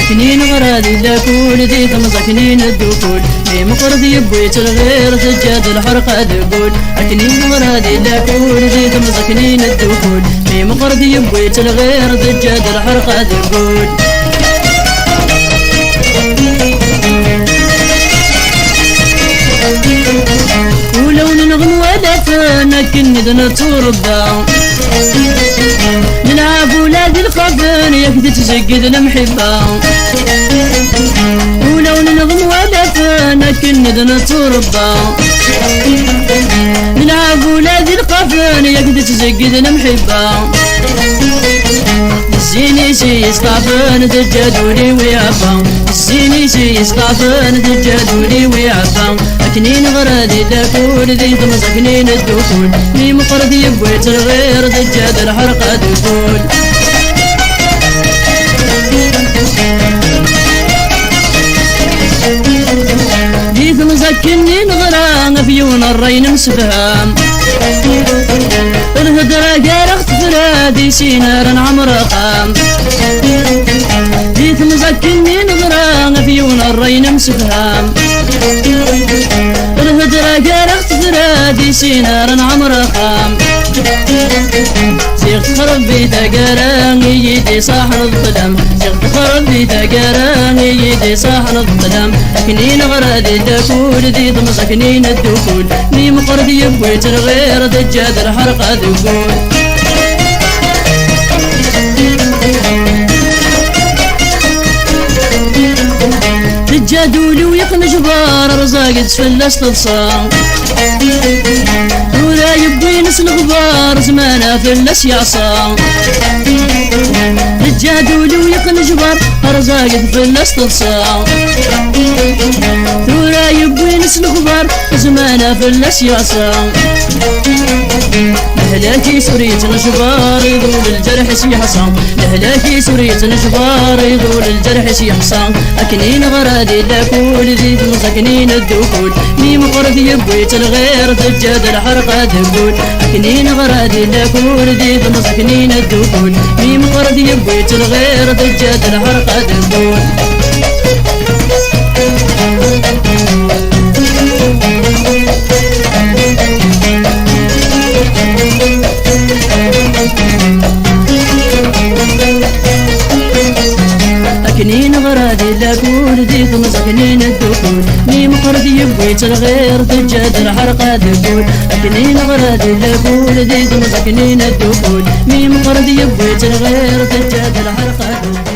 كنين غرادي لاكول ذي تمسكنين الدخول مي مقرضي يبويت الغير سجاد الحرقة دقول كنين غرادي لاكول ذي تمسكنين الدخول مي مقرضي يبويت الغير سجاد الحرقة دقول ولو نغم ولا فانك ندنا تربى نلعب ولاد الخفن يكد تسجد المحبة ولو نغم ولا فانك ندنا تربى نلعب ولاد الخفن يكد تسجد المحبة الزيني سيسقافن دجادولي ويعفا الزيني سيسقافن دجادولي ويعفا كنين غرادي داكول ذي تمسكنين الدخول مي مقرضي يبويت الغير دجاد الحرقة دخول ذي تمسكنين غران فيون الرين مسفهام الهدرة قارخت فرادي سينار عمرقام ذي تمسكنين غران فيون الرين مسفهام الهدرة قارخت فرادي سينار عمرقام سيغت خرب بيتا قران يدي صاحن الظلام سيغت خرب بيتا قران يدي صاحن الظلام كنين غرادي داكول ذي تمسكنين الدخول مي مقرضي يبويت الغير دجاد الحرقة دقول دجادولي ويقن جبار رزاق تفلس تلصام ولا يبوي نس الغبار زمانه فلس يعصام دجادولي ويقن جبار رزاق تفلس تلصام ولا يبوي نس الغبار زمانه فلس يعصام لهلاكي سوريت نجبار يضول الجرح سيحصام لهلاكي سوريت نجبار يضول الجرح سيحصام أكنين غرادي داكول ذي تمسكنين الدخول مي مقرضي يبويت الغير دجاد الحرقة دقول أكنين غرادي داكول ذي تمسكنين الدخول مي مقرضي يبويت الغير دجاد الحرقة دقول كنين غرادي لاكول ذي تمسكنين الدخول مي مقرضي يبويت الغير دجاد الحرقة دقول كنين غرادي لاكول ذي تمسكنين الدخول مي مقرضي يبويت الغير دجاد الحرقة دقول